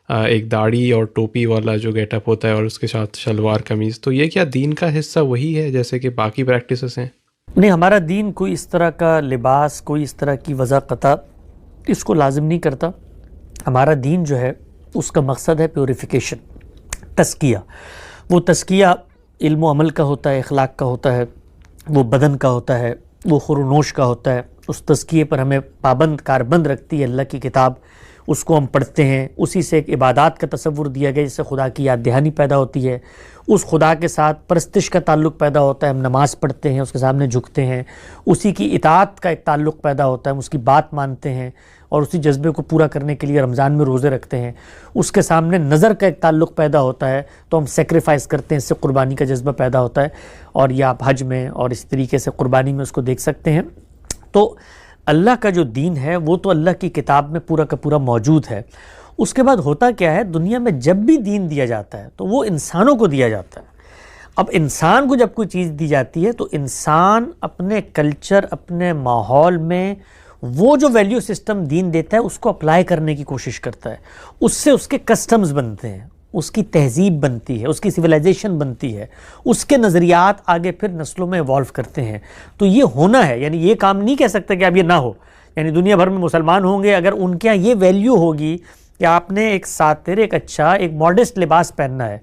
ایک داڑھی اور ٹوپی والا جو گیٹ اپ ہوتا ہے اور اس کے ساتھ شلوار قمیض، تو یہ کیا دین کا حصہ وہی ہے جیسے کہ باقی پریکٹسز ہیں؟ نہیں، ہمارا دین کوئی اس طرح کا لباس، کوئی اس طرح کی وضاقتہ اس کو لازم نہیں کرتا. ہمارا دین جو ہے اس کا مقصد ہے پیوریفیکیشن، تزکیہ. وہ تزکیہ علم و عمل کا ہوتا ہے، اخلاق کا ہوتا ہے، وہ بدن کا ہوتا ہے، وہ خور و نوش کا ہوتا ہے. اس تزکیے پر ہمیں پابند کاربند رکھتی ہے اللہ کی کتاب. اس کو ہم پڑھتے ہیں، اسی سے ایک عبادات کا تصور دیا گیا جس سے خدا کی یاد دہانی پیدا ہوتی ہے. اس خدا کے ساتھ پرستش کا تعلق پیدا ہوتا ہے، ہم نماز پڑھتے ہیں، اس کے سامنے جھکتے ہیں، اسی کی اطاعت کا ایک تعلق پیدا ہوتا ہے، ہم اس کی بات مانتے ہیں اور اسی جذبے کو پورا کرنے کے لیے رمضان میں روزے رکھتے ہیں. اس کے سامنے نظر کا ایک تعلق پیدا ہوتا ہے تو ہم سیکریفائز کرتے ہیں، اس سے قربانی کا جذبہ پیدا ہوتا ہے. اور یہ آپ حج میں اور اس طریقے سے قربانی میں اس کو دیکھ سکتے ہیں. تو اللہ کا جو دین ہے وہ تو اللہ کی کتاب میں پورا کا پورا موجود ہے. اس کے بعد ہوتا کیا ہے، دنیا میں جب بھی دین دیا جاتا ہے تو وہ انسانوں کو دیا جاتا ہے. اب انسان کو جب کوئی چیز دی جاتی ہے تو انسان اپنے کلچر، اپنے ماحول میں وہ جو ویلیو سسٹم دین دیتا ہے اس کو اپلائی کرنے کی کوشش کرتا ہے. اس سے اس کے کسٹمز بنتے ہیں، اس کی تہذیب بنتی ہے، اس کی سویلائزیشن بنتی ہے، اس کے نظریات آگے پھر نسلوں میں ایوالو کرتے ہیں. تو یہ ہونا ہے، یعنی یہ کام نہیں کہہ سکتے کہ اب یہ نہ ہو. یعنی دنیا بھر میں مسلمان ہوں گے، اگر ان کے یہاں یہ ویلیو ہوگی کہ آپ نے ایک ساتر، ایک اچھا، ایک ماڈسٹ لباس پہننا ہے،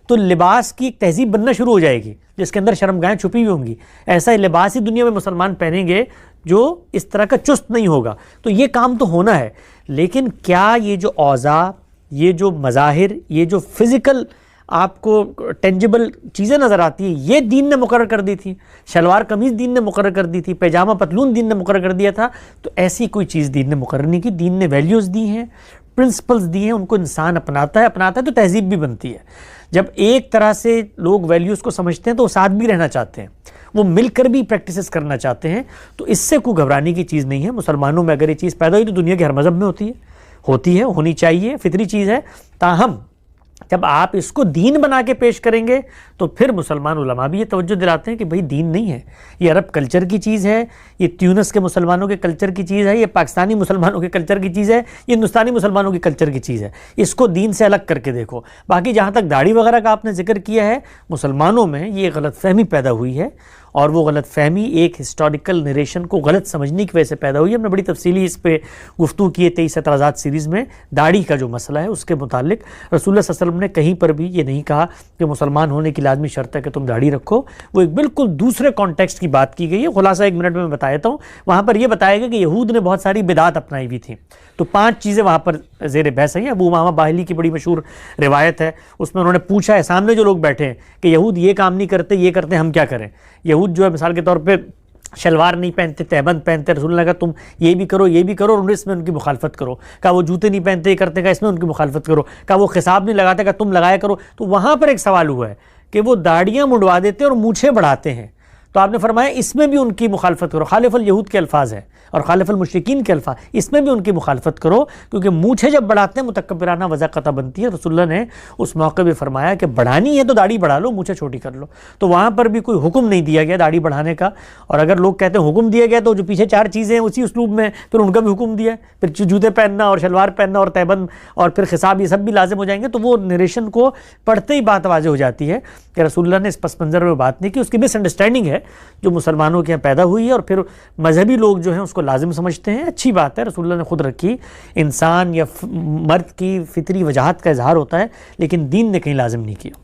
تو لباس کی ایک تہذیب بننا شروع ہو جائے گی جس کے اندر شرمگاہیں چھپی ہوئی ہوں گی. ایسا ہی لباس ہی دنیا میں مسلمان پہنیں گے جو اس طرح کا چست نہیں ہوگا. تو یہ کام تو ہونا ہے، لیکن کیا یہ جو اوضاع، یہ جو مظاہر، یہ جو فزیکل آپ کو ٹینجیبل چیزیں نظر آتی ہیں، یہ دین نے مقرر کر دی تھی؟ شلوار قمیض دین نے مقرر کر دی تھی، پیجامہ پتلون دین نے مقرر کر دیا تھا؟ تو ایسی کوئی چیز دین نے مقرر نہیں کی. دین نے ویلیوز دی ہیں، پرنسپلز دی ہیں، ان کو انسان اپناتا ہے تو تہذیب بھی بنتی ہے. جب ایک طرح سے لوگ ویلیوز کو سمجھتے ہیں تو وہ ساتھ بھی رہنا چاہتے ہیں، وہ مل کر بھی پریکٹسز کرنا چاہتے ہیں. تو اس سے کوئی گھبرانے کی چیز نہیں ہے. مسلمانوں میں اگر یہ چیز پیدا ہوئی تو دنیا کے ہر مذہب میں ہوتی ہے، ہونی چاہیے، فطری چیز ہے. تاہم جب آپ اس کو دین بنا کے پیش کریں گے تو پھر مسلمان علماء بھی یہ توجہ دلاتے ہیں کہ بھئی دین نہیں ہے، یہ عرب کلچر کی چیز ہے، یہ تیونس کے مسلمانوں کے کلچر کی چیز ہے، یہ پاکستانی مسلمانوں کے کلچر کی چیز ہے، یہ ہندوستانی مسلمانوں کے کلچر کی چیز ہے. اس کو دین سے الگ کر کے دیکھو. باقی جہاں تک داڑھی وغیرہ کا آپ نے ذکر کیا ہے، مسلمانوں میں یہ غلط فہمی پیدا ہوئی ہے، اور وہ غلط فہمی ایک ہسٹوریکل نریشن کو غلط سمجھنے کی وجہ سے پیدا ہوئی ہے. ہم نے بڑی تفصیلی اس پہ گفتگو کی ہے 23 اعتراضات سیریز میں. داڑھی کا جو مسئلہ ہے اس کے متعلق رسول اللہ صلی اللہ علیہ وسلم نے کہیں پر بھی یہ نہیں کہا کہ مسلمان ہونے کی لازمی شرط ہے کہ تم داڑھی رکھو. وہ ایک بالکل دوسرے کانٹیکسٹ کی بات کی گئی ہے. خلاصہ 1 منٹ میں بتا دیتا ہوں. وہاں پر یہ بتایا گیا کہ یہود نے بہت ساری بدعات اپنائی ہوئی تھیں. تو 5 چیزیں وہاں پر زیر بحث ہیں. ابو امامہ باہلی کی بڑی مشہور روایت ہے، اس میں انہوں نے پوچھا ہے سامنے جو لوگ بیٹھے ہیں کہ یہود یہ کام نہیں کرتے، یہ کرتے، ہم کیا کریں؟ یہود جو ہے مثال کے طور پہ شلوار نہیں پہنتے، تہبند پہنتے. رسول اللہ نے کہا تم یہ بھی کرو، یہ بھی کرو، اور اس میں ان کی مخالفت کرو. کہا وہ جوتے نہیں پہنتے، یہ کرتے، کہا اس میں ان کی مخالفت کرو. کہا وہ خصاب نہیں لگاتے، کہا تم لگایا کرو. تو وہاں پر ایک سوال ہوا ہے کہ وہ داڑیاں منڈوا دیتے اور مونچھیں بڑھاتے ہیں. تو آپ نے فرمایا اس میں بھی ان کی مخالفت کرو. خالف الیہود کے الفاظ ہیں اور خالف المشرکین کے الفاظ، اس میں بھی ان کی مخالفت کرو، کیونکہ مونچھیں جب بڑھاتے ہیں متکبرانہ وضاقتہ بنتی ہے. رسول اللہ نے اس موقع پہ فرمایا کہ بڑھانی ہے تو داڑھی بڑھا لو، مونچھیں چھوٹی کر لو. تو وہاں پر بھی کوئی حکم نہیں دیا گیا داڑھی بڑھانے کا. اور اگر لوگ کہتے ہیں حکم دیا گیا تو جو پیچھے 4 چیزیں ہیں اسی اسلوب میں پھر ان کا بھی حکم دیا ہے. پھر جوتے پہننا اور شلوار پہننا اور تہبند اور پھر خصاب، یہ سب بھی لازم ہو جائیں گے. تو وہ نریشن کو پڑھتے ہی بات واضح ہو جاتی ہے کہ رسول اللہ نے اس پس منظر میں بات نہیں کی. اس کی مس انڈرسٹینڈنگ ہے جو مسلمانوں کے یہاں پیدا ہوئی ہے، اور پھر مذہبی لوگ جو ہیں اس کو لازم سمجھتے ہیں. اچھی بات ہے، رسول اللہ نے خود رکھی. انسان یا مرد کی فطری وجاہت کا اظہار ہوتا ہے، لیکن دین نے کہیں لازم نہیں کیا.